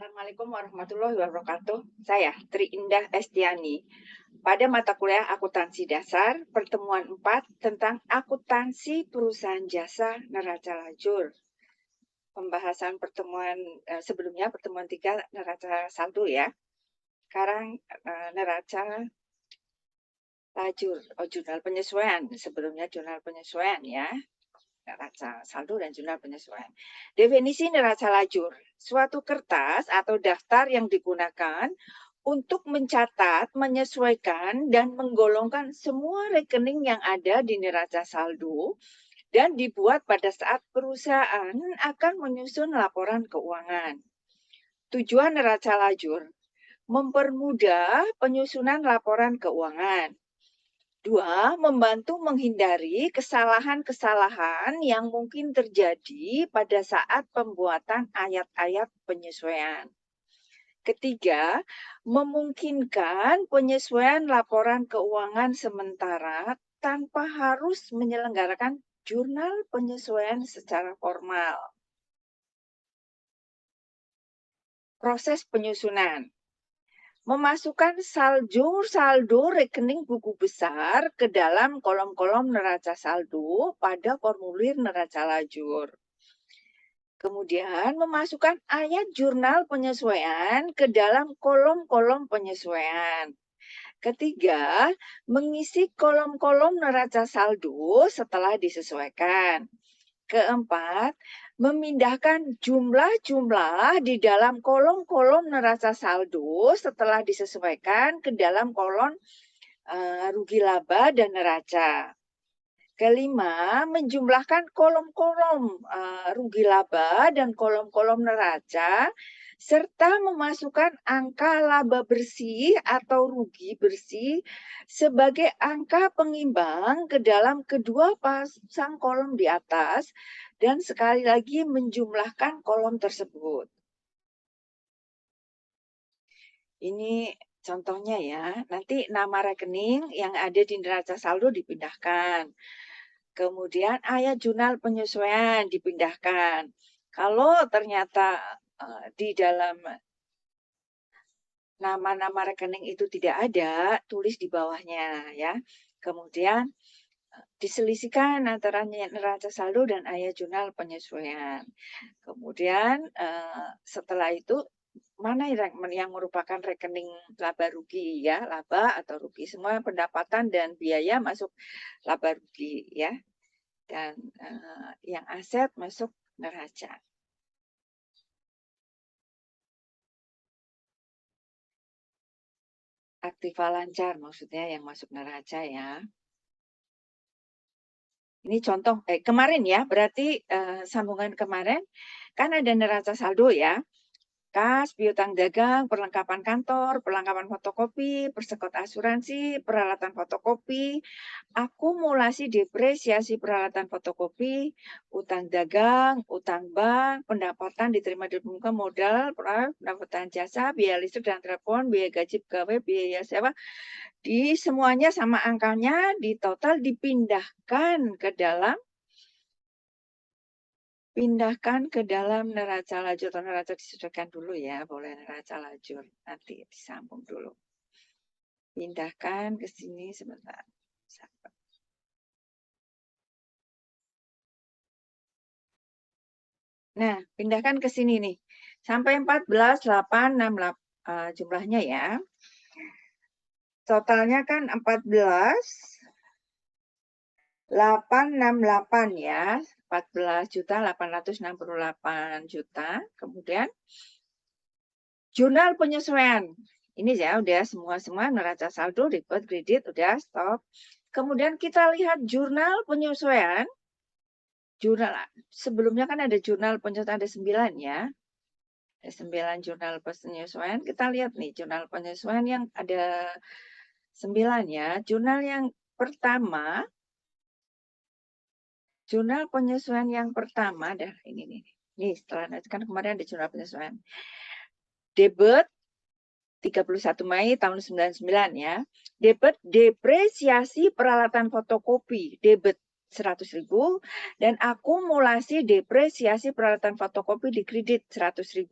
Assalamualaikum warahmatullahi wabarakatuh. Saya Tri Indah Estiani. Pada mata kuliah Akuntansi Dasar, pertemuan 4 tentang akuntansi perusahaan jasa neraca lajur. Pembahasan pertemuan sebelumnya, pertemuan 3 neraca saldo ya. Sekarang neraca lajur, jurnal penyesuaian. Sebelumnya jurnal penyesuaian ya. Neraca saldo dan jurnal penyesuaian. Definisi neraca lajur, suatu kertas atau daftar yang digunakan untuk mencatat, menyesuaikan, dan menggolongkan semua rekening yang ada di neraca saldo dan dibuat pada saat perusahaan akan menyusun laporan keuangan. Tujuan neraca lajur, mempermudah penyusunan laporan keuangan. 2, membantu menghindari kesalahan-kesalahan yang mungkin terjadi pada saat pembuatan ayat-ayat penyesuaian. Ketiga, memungkinkan penyesuaian laporan keuangan sementara tanpa harus menyelenggarakan jurnal penyesuaian secara formal. Proses penyusunan. Memasukkan saldo rekening buku besar ke dalam kolom-kolom neraca saldo pada formulir neraca lajur. Kemudian memasukkan ayat jurnal penyesuaian ke dalam kolom-kolom penyesuaian. Ketiga, mengisi kolom-kolom neraca saldo setelah disesuaikan. Keempat, memindahkan jumlah-jumlah di dalam kolom-kolom neraca saldo setelah disesuaikan ke dalam kolom rugi laba dan neraca. Kelima, menjumlahkan kolom-kolom rugi laba dan kolom-kolom neraca serta memasukkan angka laba bersih atau rugi bersih sebagai angka pengimbang ke dalam kedua pasang kolom di atas dan sekali lagi menjumlahkan kolom tersebut. Ini contohnya ya, nanti nama rekening yang ada di neraca saldo dipindahkan. Kemudian ayat jurnal penyesuaian dipindahkan. Kalau ternyata di dalam nama-nama rekening itu tidak ada, tulis di bawahnya ya. Kemudian diselisihkan antara neraca saldo dan ayat jurnal penyesuaian. Kemudian setelah itu mana yang merupakan rekening laba rugi ya, laba atau rugi, semua pendapatan dan biaya masuk laba rugi ya. Dan yang aset masuk neraca. Aktiva lancar maksudnya yang masuk neraca ya. Ini contoh kemarin ya, berarti sambungan kemarin kan ada neraca saldo ya. Kas, piutang dagang, perlengkapan kantor, perlengkapan fotokopi, persekot asuransi, peralatan fotokopi, akumulasi depresiasi peralatan fotokopi, utang dagang, utang bank, pendapatan diterima dari pembuka modal, pendapatan jasa, biaya listrik dan telepon, biaya gaji pegawai, biaya sewa, di semuanya sama angkanya, di total dipindahkan ke dalam neraca lajur atau neraca disesuaikan dulu ya, boleh neraca lajur, nanti disambung dulu. Pindahkan ke sini sebentar. Nah, pindahkan ke sini nih. Sampai 14.868 jumlahnya ya. Totalnya kan 14.868 ya. 14.868.000.000. Kemudian jurnal penyesuaian. Ini ya udah semua neraca saldo, debit, kredit, udah stop. Kemudian kita lihat jurnal penyesuaian. Jurnal sebelumnya kan ada jurnal penyesuaian ada 9 ya. Ada 9 jurnal penyesuaian. Kita lihat nih jurnal penyesuaian yang ada 9 ya. Jurnal yang pertama, jurnal penyesuaian yang pertama dah ini nih. Nih setelah kan kemarin ada jurnal penyesuaian. Debit 31 Mei tahun 99 ya. Debit depresiasi peralatan fotokopi, debit 100.000 dan akumulasi depresiasi peralatan fotokopi di kredit 100.000.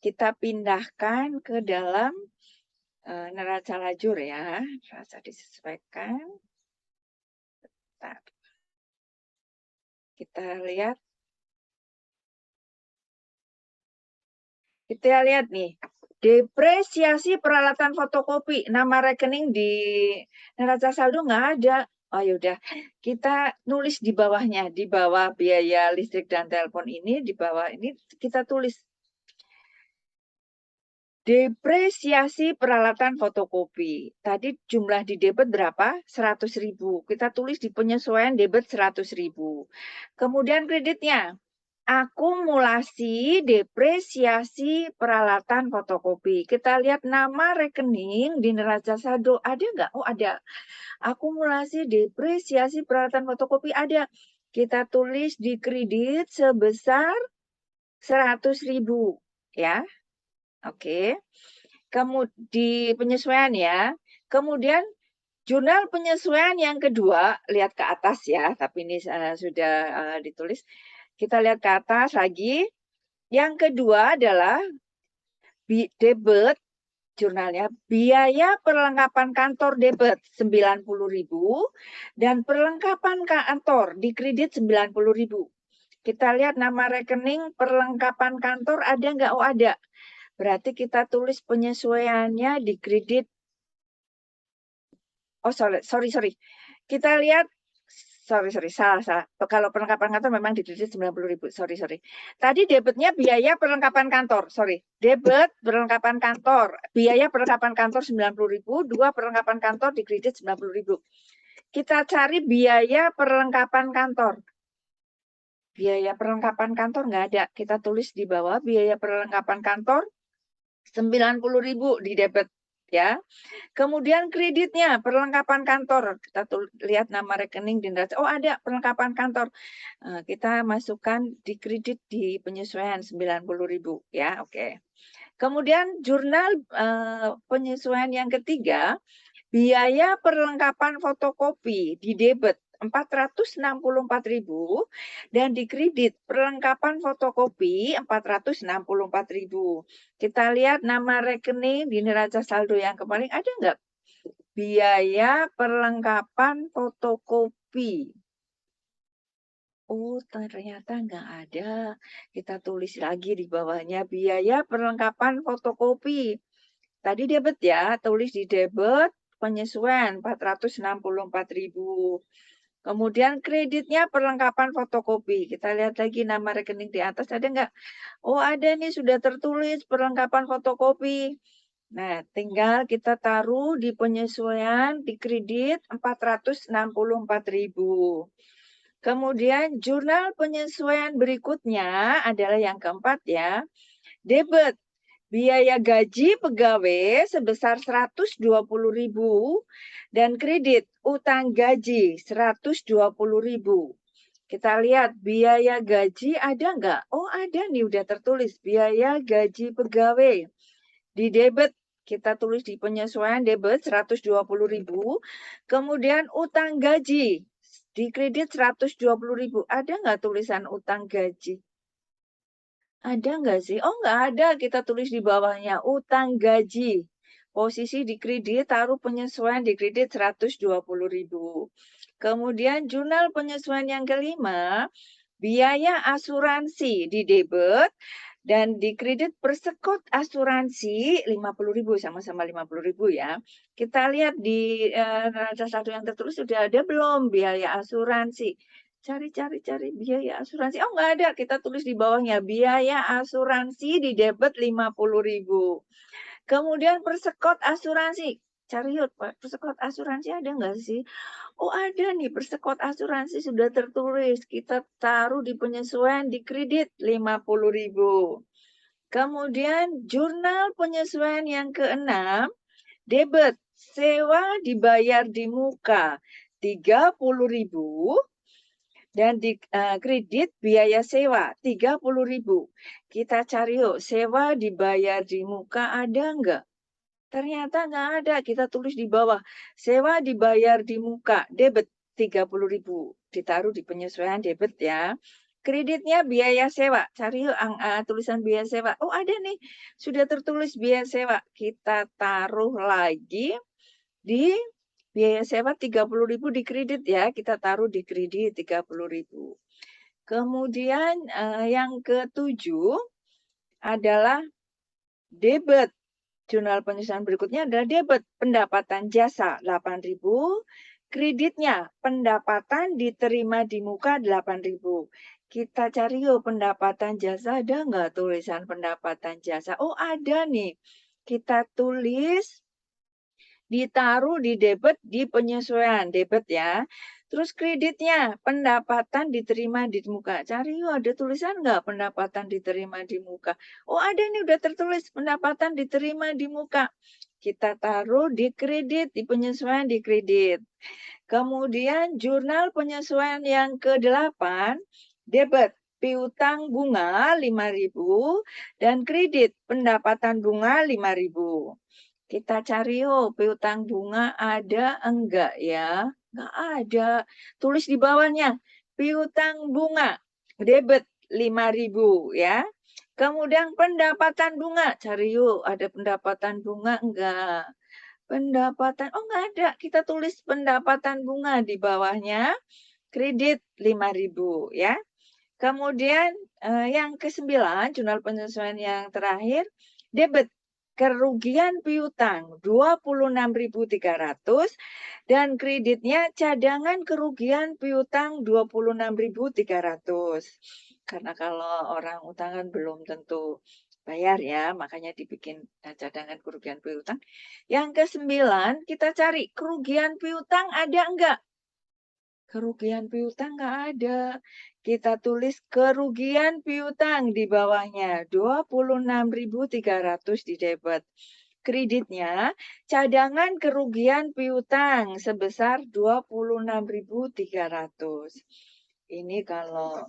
kita pindahkan ke dalam neraca lajur ya. Neraca disesuaikan. Bentar. Kita lihat. Kita lihat nih, depresiasi peralatan fotokopi, nama rekening di neraca saldo nggak ada. Oh yaudah, kita nulis di bawahnya, di bawah biaya listrik dan telepon ini, di bawah ini kita tulis depresiasi peralatan fotokopi. Tadi jumlah di debit berapa? 100.000. Kita tulis di penyesuaian debit 100.000. Kemudian kreditnya, akumulasi depresiasi peralatan fotokopi. Kita lihat nama rekening di neraca saldo. Ada nggak? Oh ada. Akumulasi depresiasi peralatan fotokopi ada. Kita tulis di kredit sebesar 100.000. Ya, oke. Kemudian di penyesuaian ya. Kemudian jurnal penyesuaian yang kedua, lihat ke atas ya. Tapi ini sudah ditulis. Kita lihat ke atas lagi. Yang kedua adalah debit jurnalnya, biaya perlengkapan kantor debit 90.000 dan perlengkapan kantor di kredit 90.000. Kita lihat nama rekening perlengkapan kantor ada nggak? Oh ada. Berarti kita tulis penyesuaiannya di kredit. Oh sorry. Kita lihat sorry, salah. Kalau perlengkapan kantor memang di kredit 90.000. Sorry. Tadi debitnya biaya perlengkapan kantor. Sorry. Debit perlengkapan kantor. Biaya perlengkapan kantor 90.000. Dua perlengkapan kantor di kredit 90.000. Kita cari biaya perlengkapan kantor. Biaya perlengkapan kantor nggak ada. Kita tulis di bawah biaya perlengkapan kantor 90.000 di debit. Ya, kemudian kreditnya perlengkapan kantor, kita lihat nama rekening di neraca. Oh ada perlengkapan kantor, kita masukkan di kredit di penyesuaian 90.000 ya, oke. Kemudian jurnal penyesuaian yang ketiga, biaya perlengkapan fotokopi di debit 464.000 dan di kredit perlengkapan fotokopi 464.000. Kita lihat nama rekening di neraca saldo yang kemarin ada nggak? Biaya perlengkapan fotokopi. Oh, ternyata nggak ada. Kita tulis lagi di bawahnya biaya perlengkapan fotokopi. Tadi debit ya, tulis di debit penyesuaian 464.000. Kemudian kreditnya perlengkapan fotokopi. Kita lihat lagi nama rekening di atas ada nggak? Oh ada nih sudah tertulis perlengkapan fotokopi. Nah tinggal kita taruh di penyesuaian di kredit 464.000. Kemudian jurnal penyesuaian berikutnya adalah yang keempat ya. Debit biaya gaji pegawai sebesar 120.000 dan kredit utang gaji 120.000. Kita lihat biaya gaji ada nggak? Oh ada nih udah tertulis biaya gaji pegawai. Di debit kita tulis di penyesuaian debit 120.000. Kemudian utang gaji di kredit 120.000. Ada nggak tulisan utang gaji? Ada nggak sih? Oh, nggak ada. Kita tulis di bawahnya, utang gaji. Posisi di kredit, taruh penyesuaian di kredit 120.000. Kemudian jurnal penyesuaian yang kelima, biaya asuransi di debit dan di kredit persekot asuransi 50.000, sama-sama 50.000 ya. Kita lihat di neraca saldo yang tertulis sudah ada belum biaya asuransi? Cari biaya asuransi. Oh, nggak ada. Kita tulis di bawahnya biaya asuransi di debit 50.000. Kemudian persekot asuransi. Cari yuk, persekot asuransi ada nggak sih? Oh, ada nih persekot asuransi sudah tertulis. Kita taruh di penyesuaian di kredit 50.000. Kemudian jurnal penyesuaian yang keenam, debit sewa dibayar di muka 30.000 dan di kredit biaya sewa 30.000. Kita cari yuk, sewa dibayar di muka ada nggak? Ternyata nggak ada. Kita tulis di bawah, sewa dibayar di muka, debit 30.000. Ditaruh di penyesuaian debit ya. Kreditnya biaya sewa, cari yuk tulisan biaya sewa. Oh ada nih, sudah tertulis biaya sewa. Kita taruh lagi di biaya sewa 30.000 di kredit ya, kita taruh di kredit 30.000. Kemudian yang ketujuh adalah debit. Jurnal penyesuaian berikutnya adalah debit, pendapatan jasa 8.000, kreditnya pendapatan diterima di muka 8.000. Kita cari yuk pendapatan jasa, ada nggak tulisan pendapatan jasa? Oh ada nih, kita tulis, ditaruh di debit di penyesuaian, debit ya. Terus kreditnya, pendapatan diterima di muka. Cari yuk, ada tulisan nggak pendapatan diterima di muka? Oh ada nih, udah tertulis pendapatan diterima di muka. Kita taruh di kredit, di penyesuaian di kredit. Kemudian jurnal penyesuaian yang ke-8, debit, piutang bunga 5.000 dan kredit, pendapatan bunga 5.000. Kita cari yuk, piutang bunga ada enggak ya? Enggak ada. Tulis di bawahnya, piutang bunga, debit 5.000 ya. Kemudian pendapatan bunga, cari yuk, ada pendapatan bunga enggak? Pendapatan, oh enggak ada, kita tulis pendapatan bunga di bawahnya, kredit 5.000 ya. Kemudian yang ke-9, jurnal penyesuaian yang terakhir, debit, kerugian piutang 26.300 dan kreditnya cadangan kerugian piutang 26.300. Karena kalau orang utangan belum tentu bayar ya, makanya dibikin cadangan kerugian piutang. Yang ke-9, kita cari kerugian piutang ada enggak? Kerugian piutang enggak ada. Kita tulis kerugian piutang di bawahnya, 26.300 di debit. Kreditnya, cadangan kerugian piutang sebesar 26.300. Ini kalau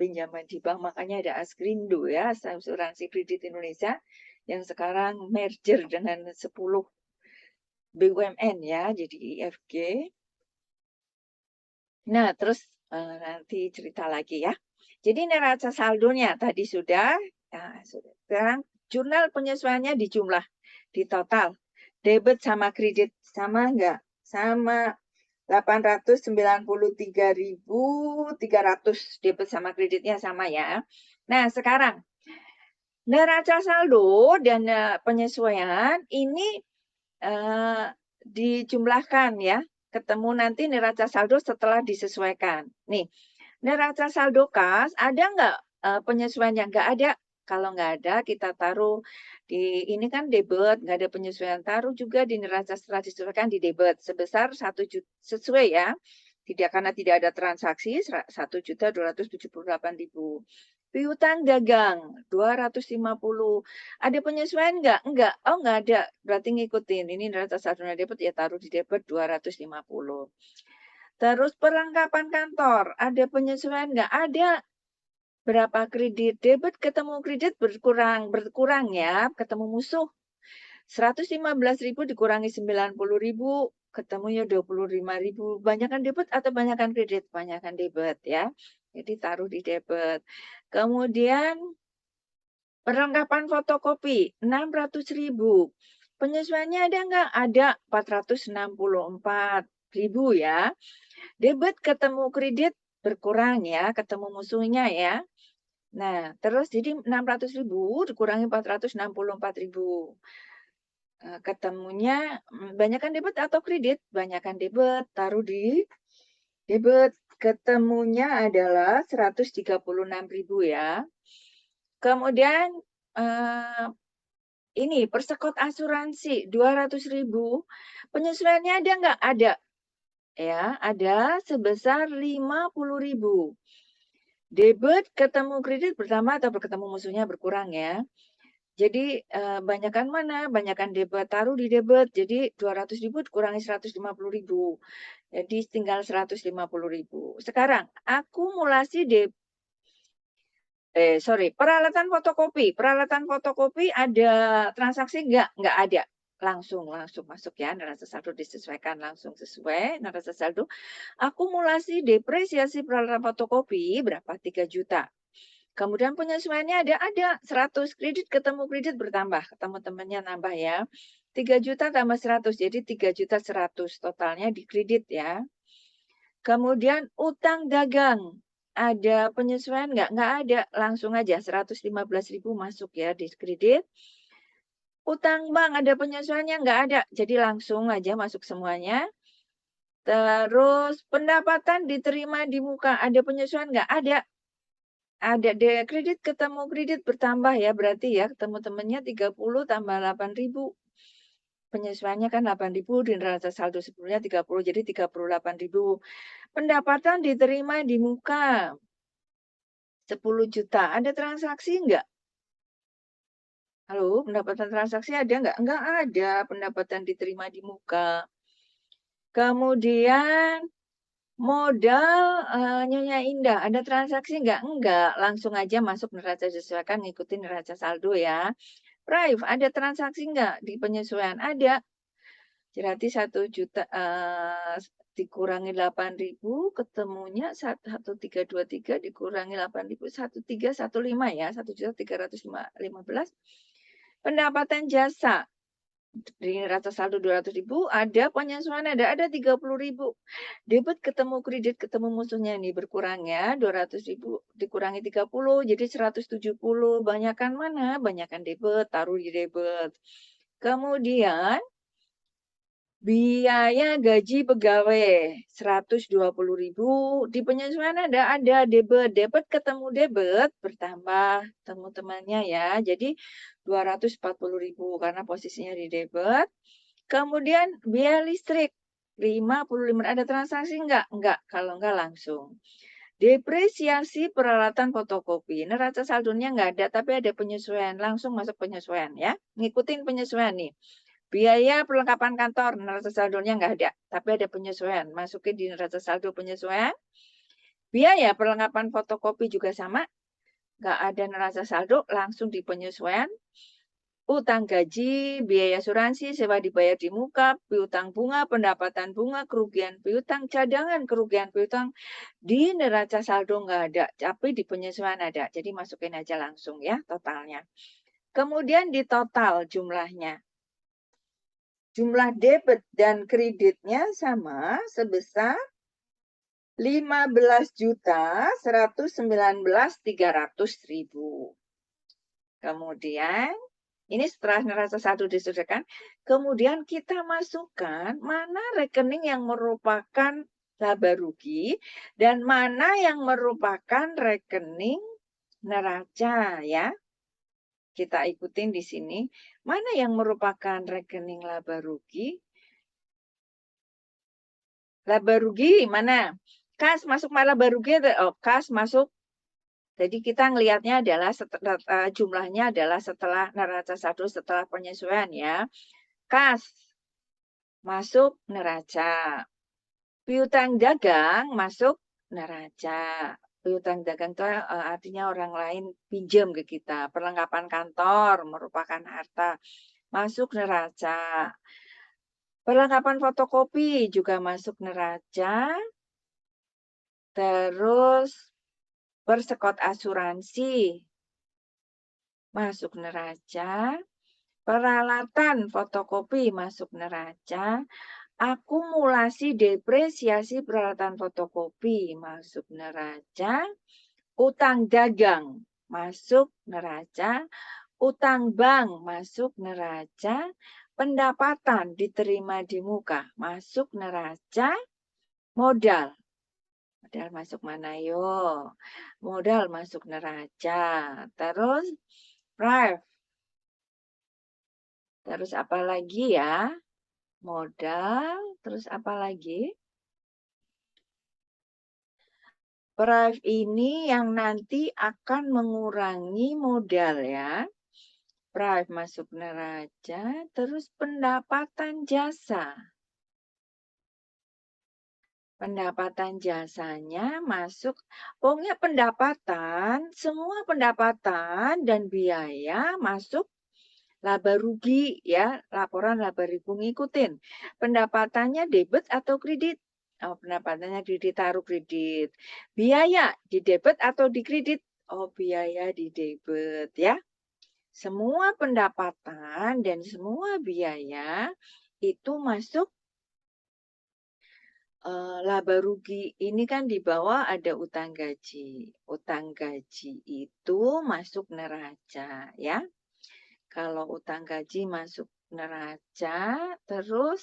pinjaman di bank, makanya ada Askrindo ya, Asuransi Kredit Indonesia, yang sekarang merger dengan 10 BUMN ya, jadi IFG. Nah, terus nanti cerita lagi ya. Jadi neraca saldonya tadi sudah. Nah, sekarang jurnal penyesuaiannya di jumlah, di total. Debit sama kredit sama enggak? Sama 893.300 debit sama kreditnya sama ya. Nah, sekarang neraca saldo dan penyesuaian ini dijumlahkan ya. Ketemu nanti neraca saldo setelah disesuaikan. Nih, neraca saldo kas ada nggak penyesuaiannya? Nggak ada. Kalau nggak ada, kita taruh di ini kan debit, nggak ada penyesuaian. Taruh juga di neraca setelah disesuaikan di debit sebesar 1 juta sesuai ya. Tidak karena tidak ada transaksi 1.278.000. Piutang dagang 250. Ada penyesuaian enggak? Enggak. Oh, enggak ada. Berarti ngikutin. Ini neraca saldo debit ya taruh di debit 250. Terus perlengkapan kantor, ada penyesuaian enggak? Ada. Berapa kredit debit ketemu kredit berkurang ya, ketemu musuh. 115.000 dikurangi 90.000, ketemunya 25.000. Banyakan debit atau banyakan kredit? Banyakan debit ya. Jadi taruh di debit. Kemudian perlengkapan fotokopi 600.000. Penyesuaiannya ada enggak? Ada 464.000 ya. Debit ketemu kredit berkurang ya, ketemu musuhnya ya. Nah, terus jadi 600.000 dikurangi 464.000. Ketemunya banyakan debit atau kredit? Banyakan debit, taruh di debit. Ketemunya adalah 136.000 ya. Kemudian ini persekot asuransi 200.000. Penyesuaiannya ada enggak? Ada. Ya, ada sebesar 50.000. Debit ketemu kredit pertama atau ketemu musuhnya berkurang ya. Jadi banyakan mana? Banyakan debit, taruh di debit. Jadi 200.000 dikurangi 150.000. Jadi tinggal 150.000. Sekarang akumulasi peralatan fotokopi. Peralatan fotokopi ada transaksi enggak? Enggak ada. langsung masuk ya, neraca saldo disesuaikan langsung sesuai neraca saldo. Akumulasi depresiasi peralatan fotokopi berapa? 3 juta. Kemudian penyesuaiannya ada 100 kredit ketemu kredit bertambah, ketemu temannya nambah ya. 3 juta tambah 100 jadi 3.100.000 totalnya di kredit ya. Kemudian utang dagang, ada penyesuaian nggak? Nggak ada, langsung aja 115.000 masuk ya di kredit. Utang bank ada penyesuaiannya? Nggak ada, jadi langsung aja masuk semuanya. Terus pendapatan diterima di muka, ada penyesuaian nggak? Ada. Ada deh, kredit ketemu kredit bertambah ya, berarti ya ketemu temennya 30 tambah 8.000. Penyesuaiannya kan 8.000 di neraca saldo sebelumnya 30, jadi 38.000. Pendapatan diterima di muka 10 juta. Ada transaksi enggak? Halo, pendapatan transaksi ada enggak? Enggak ada pendapatan diterima di muka. Kemudian modal Nyonya Indah, ada transaksi enggak? Enggak, langsung aja masuk neraca disesuaikan ngikutin neraca saldo ya. Raif, ada transaksi enggak di penyesuaian? Ada. Berarti 1 juta dikurangi 8.000 ketemunya 1.323 dikurangi 8.000 1.315 ya, 1.315.000. Pendapatan jasa di neraca saldo 200.000 ada penyesuaian ada 30.000. Debit ketemu kredit ketemu musuhnya ini berkurang ya, 200.000 dikurangi 30 jadi 170. Banyakan mana? Banyakan debit, taruh di debit. Kemudian biaya gaji pegawai 120.000 di penyesuaian ada debit, debit ketemu debit bertambah temu temannya ya. Jadi 240.000 karena posisinya di debit. Kemudian biaya listrik 55 ada transaksi enggak? Enggak, kalau enggak langsung. Depresiasi peralatan fotokopi. Neraca saldonya enggak ada tapi ada penyesuaian, langsung masuk penyesuaian ya. Ngikutin penyesuaian nih. Biaya perlengkapan kantor, neraca saldonya nggak ada, tapi ada penyesuaian. Masukin di neraca saldo penyesuaian. Biaya perlengkapan fotokopi juga sama, nggak ada neraca saldo, langsung di penyesuaian. Utang gaji, biaya asuransi, sewa dibayar di muka, piutang bunga, pendapatan bunga, kerugian piutang, cadangan, kerugian piutang. Di neraca saldo nggak ada, tapi di penyesuaian ada. Jadi masukin aja langsung ya totalnya. Kemudian di total jumlahnya. Jumlah debit dan kreditnya sama sebesar 15.119.300.000. Kemudian, ini setelah neraca saldo disesuaikan, kemudian kita masukkan mana rekening yang merupakan laba rugi dan mana yang merupakan rekening neraca ya. Kita ikutin di sini, mana yang merupakan rekening laba rugi. Laba rugi mana? Kas masuk laba rugi, kas masuk. Jadi kita ngelihatnya adalah jumlahnya adalah setelah neraca saldo setelah penyesuaian ya. Kas masuk neraca. Piutang dagang masuk neraca. Piutang dagang itu artinya orang lain pinjam ke kita. Perlengkapan kantor merupakan harta masuk neraca. Perlengkapan fotokopi juga masuk neraca. Terus persekot asuransi masuk neraca. Peralatan fotokopi masuk neraca. Akumulasi depresiasi peralatan fotokopi masuk neraca. Utang dagang masuk neraca. Utang bank masuk neraca. Pendapatan diterima di muka masuk neraca. Modal masuk mana yo? Modal masuk neraca. Terus prive. Terus apa lagi ya? Modal, terus apa lagi? Prive ini yang nanti akan mengurangi modal ya. Prive masuk neraca, terus pendapatan jasa. Pendapatan jasanya masuk, pokoknya pendapatan, semua pendapatan dan biaya masuk Laba rugi ya, laporan laba rugi ngikutin. Pendapatannya debit atau kredit? Oh, pendapatannya kredit, taruh kredit. Biaya di debit atau di kredit? Oh, biaya di debit ya. Semua pendapatan dan semua biaya itu masuk laba rugi. Ini kan di bawah ada utang gaji. Utang gaji itu masuk neraca ya. Kalau utang gaji masuk neraca, terus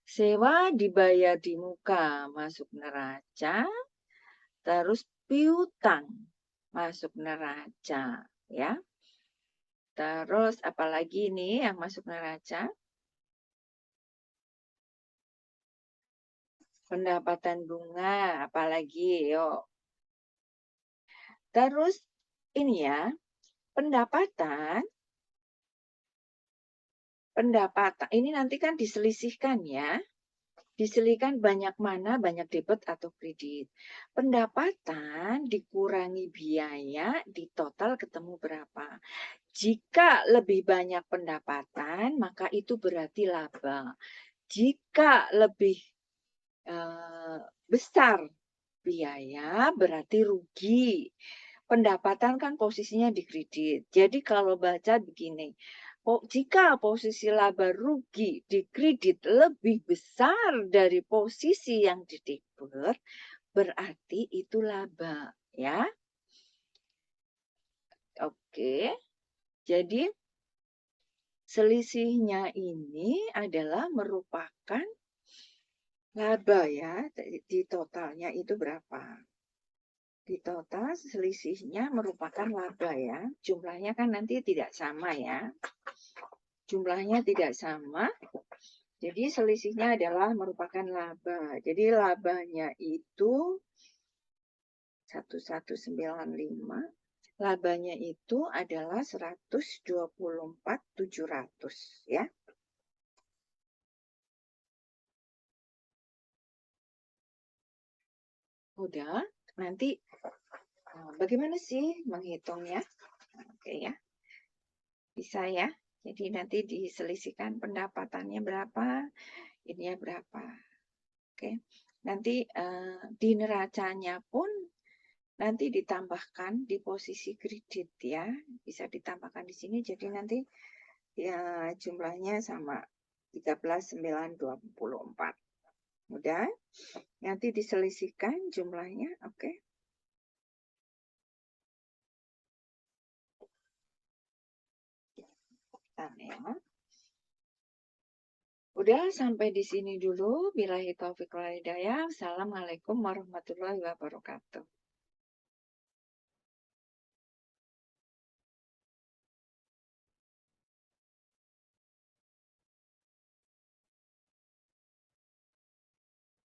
sewa dibayar di muka masuk neraca, terus piutang masuk neraca ya. Terus apalagi nih yang masuk neraca? Pendapatan bunga, apalagi yuk. Terus ini ya, pendapatan ini nanti kan diselisihkan ya. Diselisihkan banyak mana, banyak debit atau kredit. Pendapatan dikurangi biaya, di total ketemu berapa. Jika lebih banyak pendapatan, maka itu berarti laba. Jika lebih besar biaya, berarti rugi. Pendapatan kan posisinya di kredit. Jadi kalau baca begini, jika posisi laba rugi di kredit lebih besar dari posisi yang di debit, berarti itu laba, ya. Oke. Jadi selisihnya ini adalah merupakan laba ya, di totalnya itu berapa? Di total selisihnya merupakan laba ya. Jumlahnya kan nanti tidak sama ya. Jumlahnya tidak sama. Jadi selisihnya adalah merupakan laba. Jadi labanya itu 1195. Labanya itu adalah 124.700 ya. Udah, nanti bagaimana sih menghitungnya? Oke ya. Bisa ya. Jadi nanti diselisihkan pendapatannya berapa, ininya berapa. Oke. Nanti di neracanya pun nanti ditambahkan di posisi kredit ya. Bisa ditambahkan di sini jadi nanti ya jumlahnya sama 13.924. Udah. Nanti diselisihkan jumlahnya, oke. Ya. Udah sampai di sini dulu. Billahi taufiq wal hidayah. Assalamualaikum warahmatullahi wabarakatuh.